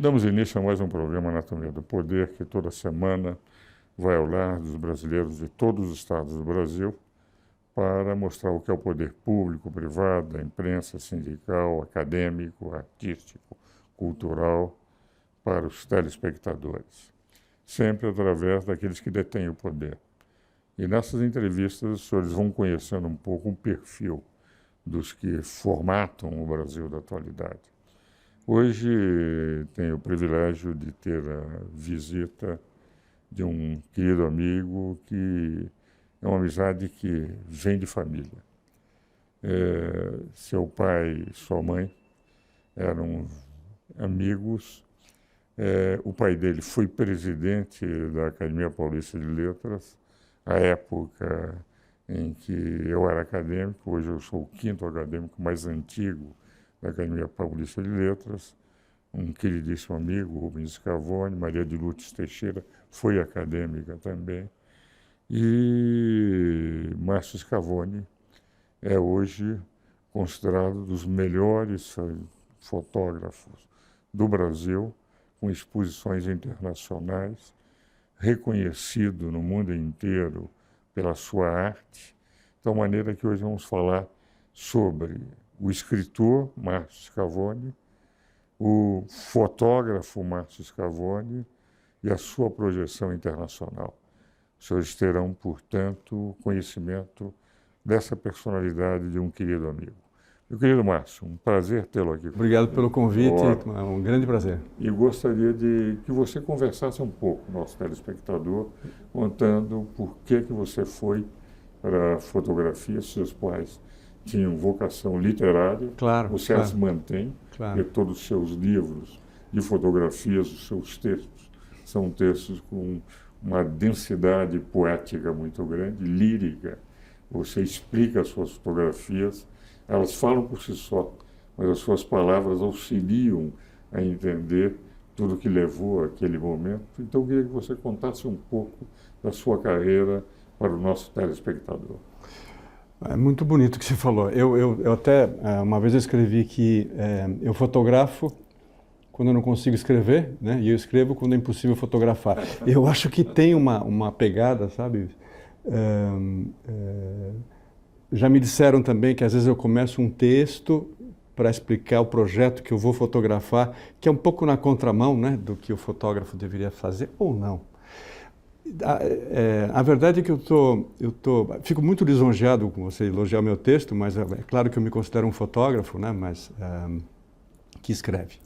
Damos início a mais um programa Anatomia do Poder, que toda semana vai ao lar dos brasileiros de todos os estados do Brasil para mostrar o que é o poder público, privado, da imprensa, sindical, acadêmico, artístico, cultural, para os telespectadores, sempre através daqueles que detêm o poder. E nessas entrevistas os senhores vão conhecendo um pouco o perfil dos que formatam o Brasil da atualidade. Hoje tenho o privilégio de ter a visita de um querido amigo que é uma amizade que vem de família. Seu pai e sua mãe eram amigos. O pai dele foi presidente da Academia Paulista de Letras, à época em que eu era acadêmico. Hoje eu sou o quinto acadêmico mais antigo da Academia Paulista de Letras. Um queridíssimo amigo, Rubens Scavone. Maria de Lourdes Teixeira foi acadêmica também. E Márcio Scavone é hoje considerado um dos melhores fotógrafos do Brasil, com exposições internacionais, reconhecido no mundo inteiro pela sua arte. Então, maneira que hoje vamos falar sobre o escritor Márcio Scavone, o fotógrafo Márcio Scavone e a sua projeção internacional. Os senhores terão, portanto, conhecimento dessa personalidade de um querido amigo. Meu querido Márcio, um prazer tê-lo aqui. Obrigado pelo convite, é um grande prazer. E gostaria de que você conversasse um pouco com o nosso telespectador, contando por que você foi para a fotografia. Seus pais tinham vocação literária, claro, você as mantém, e todos os seus livros de fotografias, os seus textos, são textos com uma densidade poética muito grande, lírica. Você explica as suas fotografias, elas falam por si só, mas as suas palavras auxiliam a entender tudo que levou àquele momento. Então, eu queria que você contasse um pouco da sua carreira para o nosso telespectador. É muito bonito o que você falou. Eu até, uma vez eu escrevi que eu fotografo quando eu não consigo escrever, né? E eu escrevo quando é impossível fotografar. Eu acho que tem uma pegada, sabe? Já me disseram também que às vezes eu começo um texto para explicar o projeto que eu vou fotografar, que é um pouco na contramão, né, do que o fotógrafo deveria fazer, ou não. A verdade é que fico muito lisonjeado com você elogiar o meu texto, mas é claro que eu me considero um fotógrafo, né, mas que escreve.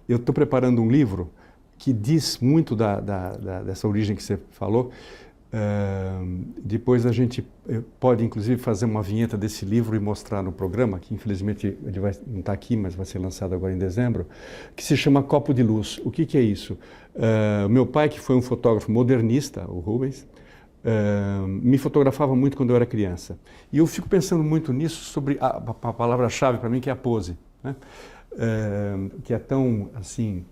Eu estou preparando um livro que diz muito dessa origem que você falou. Depois a gente pode, inclusive, fazer uma vinheta desse livro e mostrar no programa, que infelizmente ele não está aqui, mas vai ser lançado agora em dezembro, que se chama Copo de Luz. O que é isso? Meu pai, que foi um fotógrafo modernista, o Rubens, me fotografava muito quando eu era criança. E eu fico pensando muito nisso, sobre a palavra-chave para mim, que é a pose, né? Que é tão, assim,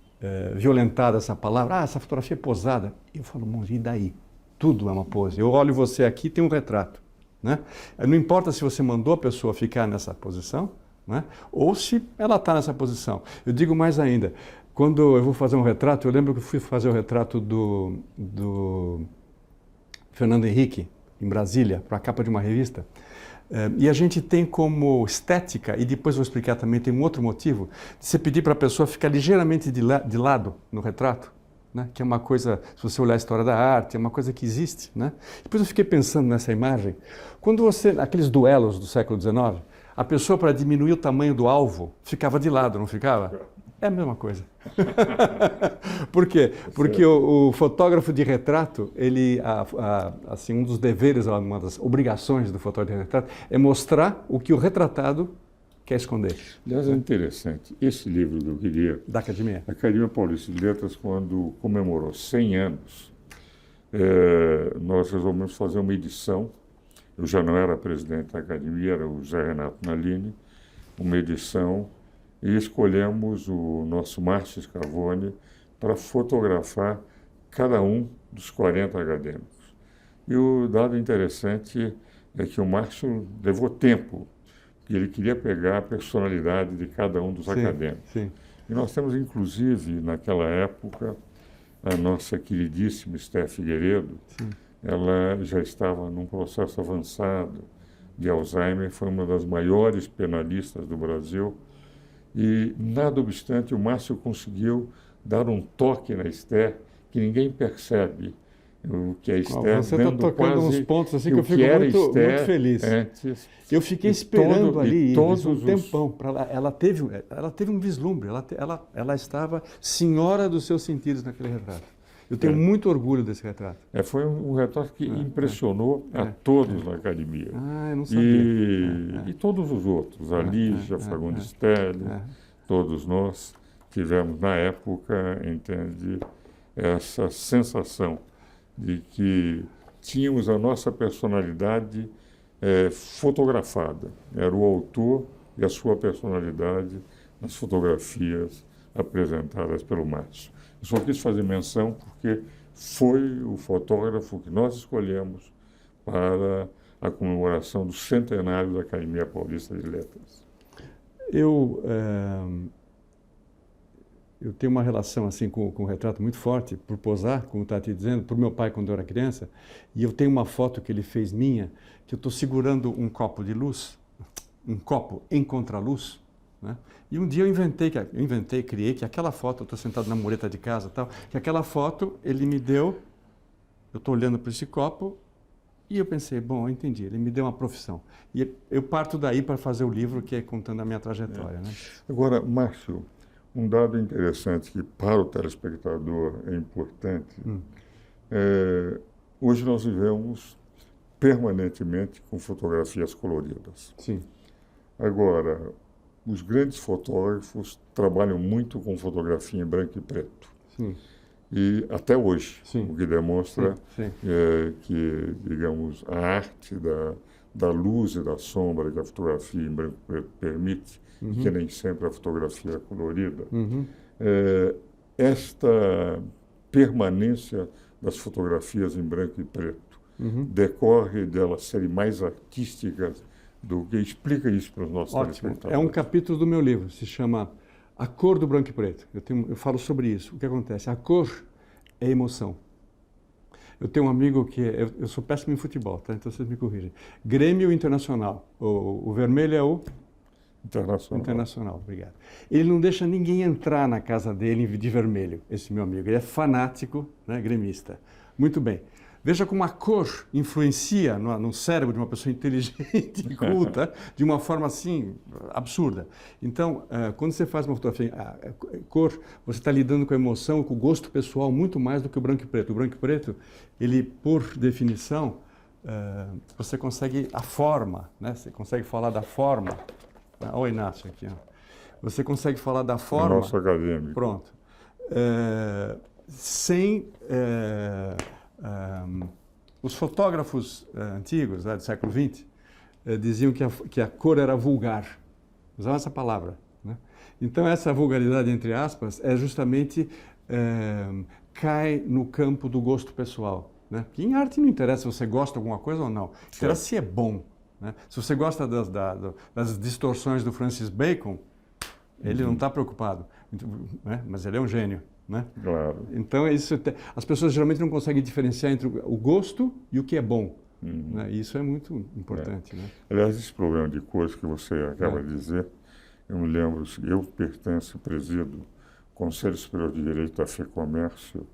violentada essa palavra. Essa fotografia é posada. E eu falo, e daí? Tudo é uma pose. Eu olho você aqui, tem um retrato, né? Não importa se você mandou a pessoa ficar nessa posição, né? Ou se ela está nessa posição. Eu digo mais ainda, quando eu vou fazer um retrato, eu lembro que eu fui fazer o retrato do Fernando Henrique, em Brasília, para a capa de uma revista. E a gente tem como estética, e depois vou explicar também, tem um outro motivo, de você pedir para a pessoa ficar ligeiramente de lado no retrato, né? Que é uma coisa, se você olhar a história da arte, é uma coisa que existe, né? Depois eu fiquei pensando nessa imagem. Quando aqueles duelos do século XIX, a pessoa, para diminuir o tamanho do alvo, ficava de lado, não ficava? É a mesma coisa. Por quê? Porque o fotógrafo de retrato, assim, um dos deveres, uma das obrigações do fotógrafo de retrato é mostrar o que o retratado quer esconder. Aliás, é interessante. Esse livro que eu queria... Da Academia. A Academia Paulista de Letras, quando comemorou 100 anos, nós resolvemos fazer uma edição. Eu já não era presidente da Academia, era o José Renato Nalini, uma edição, e escolhemos o nosso Márcio Scavone para fotografar cada um dos 40 acadêmicos. E o dado interessante é que o Márcio levou tempo, e ele queria pegar a personalidade de cada um dos acadêmicos. Sim. E nós temos, inclusive, naquela época, a nossa queridíssima Esther Figueiredo, ela já estava num processo avançado de Alzheimer, foi uma das maiores penalistas do Brasil, e, nada obstante, o Márcio conseguiu dar um toque na Esther que ninguém percebe. O que a Esther você está tocando uns pontos assim que eu fico muito feliz. Antes, eu fiquei esperando ali um tempão. Ela teve um vislumbre, ela estava senhora dos seus sentidos naquele retrato. Eu tenho muito orgulho desse retrato. Foi um retrato que impressionou a todos na academia. Eu não sabia. E todos os outros, a Lígia Fagundes Telles, todos nós tivemos na época, entende, essa sensação de que tínhamos a nossa personalidade fotografada. Era o autor e a sua personalidade nas fotografias apresentadas pelo Márcio. Eu só quis fazer menção porque foi o fotógrafo que nós escolhemos para a comemoração do centenário da Academia Paulista de Letras. Eu tenho uma relação assim com o retrato muito forte, por posar, como está te dizendo, por meu pai quando eu era criança, e eu tenho uma foto que ele fez minha, que eu estou segurando um copo de luz, um copo em contraluz, né? E um dia criei que aquela foto, eu estou sentado na mureta de casa e tal, que aquela foto ele me deu, eu estou olhando para esse copo, e eu pensei, bom, eu entendi, ele me deu uma profissão. E eu parto daí para fazer o livro que é contando a minha trajetória. Né? Agora, Márcio, um dado interessante que para o telespectador é importante, hoje nós vivemos permanentemente com fotografias coloridas. Sim. Agora, os grandes fotógrafos trabalham muito com fotografia em branco e preto. Sim. E até hoje, o que demonstra que, digamos, a arte da luz e da sombra que a fotografia em branco e preto permite, que nem sempre a fotografia é colorida, esta permanência das fotografias em branco e preto decorre delas serem mais artísticas do que... Explica isso para os nossos telespectadores. É um capítulo do meu livro, se chama A Cor do Branco e Preto. Eu falo sobre isso. O que acontece? A cor é emoção. Eu tenho um amigo que... Eu sou péssimo em futebol, tá? Então vocês me corrigem. Grêmio Internacional. O vermelho é o... Internacional, obrigado. Ele não deixa ninguém entrar na casa dele de vermelho, esse meu amigo. Ele é fanático, né, gremista. Muito bem. Veja como a cor influencia no cérebro de uma pessoa inteligente e culta de uma forma assim absurda. Então, quando você faz uma fotografia, cor, você está lidando com a emoção, com o gosto pessoal muito mais do que o branco e preto. O branco e preto, ele, por definição, você consegue a forma, né? Você consegue falar da forma. Olha o Inácio aqui. Ó. Você consegue falar da forma... Nosso acadêmico. Pronto. Sem... os fotógrafos antigos, do século XX, diziam que a cor era vulgar. Usavam essa palavra. Né? Então, essa vulgaridade, entre aspas, é justamente... cai no campo do gosto pessoal. Né? Que em arte não interessa se você gosta de alguma coisa ou não. Interessa se é bom. Né? Se você gosta das distorções do Francis Bacon, ele não está preocupado, né? Mas ele é um gênio. Né? Claro. Então, as pessoas geralmente não conseguem diferenciar entre o gosto e o que é bom. Né? E isso é muito importante. Né? Aliás, esse problema de cores que você acaba de dizer, eu me lembro, eu presido o Conselho Superior de Direito da FEComércio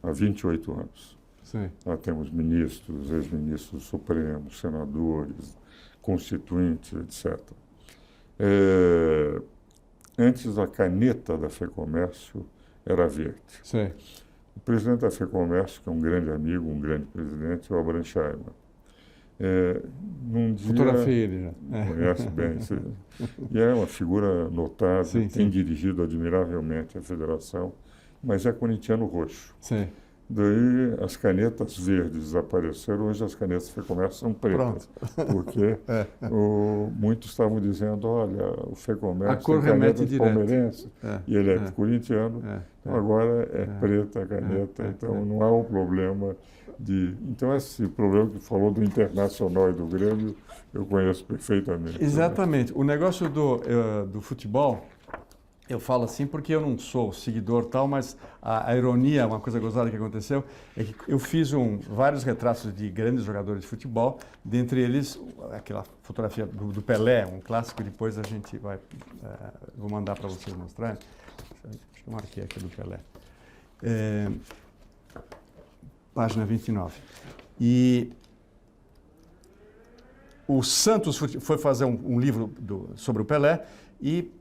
há 28 anos. Sim. Lá temos ministros, ex-ministros supremos, senadores, constituintes, etc. Antes, a caneta da FEComércio era verde. Sim. O presidente da FEComércio, que é um grande amigo, um grande presidente, é o Abraham Scheiman. Num dia... Fotografia ele já. Conhece bem. E é uma figura notável, tem dirigido admiravelmente a federação, mas é corintiano roxo. Sim. Daí as canetas verdes desapareceram, hoje as canetas FEComércio são pretas. Pronto. Porque muitos estavam dizendo, olha, o FEComércio tem caneta de palmeirense, e ele é corintiano, então agora é preta a caneta, então não há um problema de... Então esse problema que falou do Internacional e do Grêmio, eu conheço perfeitamente. Exatamente. Né? O negócio do futebol, Eu falo assim porque eu não sou seguidor tal, mas a ironia, uma coisa gozada que aconteceu, é que eu fiz vários retratos de grandes jogadores de futebol, dentre eles aquela fotografia do Pelé, um clássico, depois a gente vai, vou mandar para vocês mostrarem. Acho que eu marquei aqui do Pelé. Página 29. E o Santos foi fazer um livro sobre o Pelé e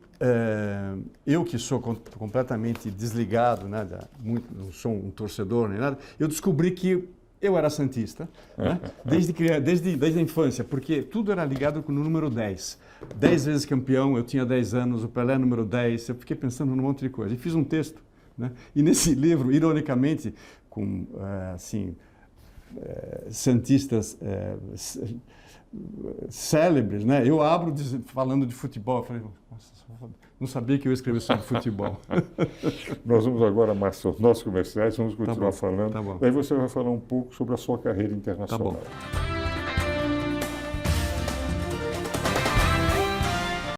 eu que sou completamente desligado, né, não sou um torcedor nem nada, eu descobri que eu era santista, né, desde a infância, porque tudo era ligado com o número 10. 10 vezes campeão, eu tinha 10 anos, o Pelé número 10, eu fiquei pensando num monte de coisa. E fiz um texto, né, e nesse livro, ironicamente, com santistas célebres, né? Eu abro falando de futebol. Eu falei, nossa, não sabia que eu ia escrever sobre futebol. Nós vamos agora, Márcio, aos nossos comerciais, vamos continuar falando. Tá bom. Daí você vai falar um pouco sobre a sua carreira internacional. Tá bom.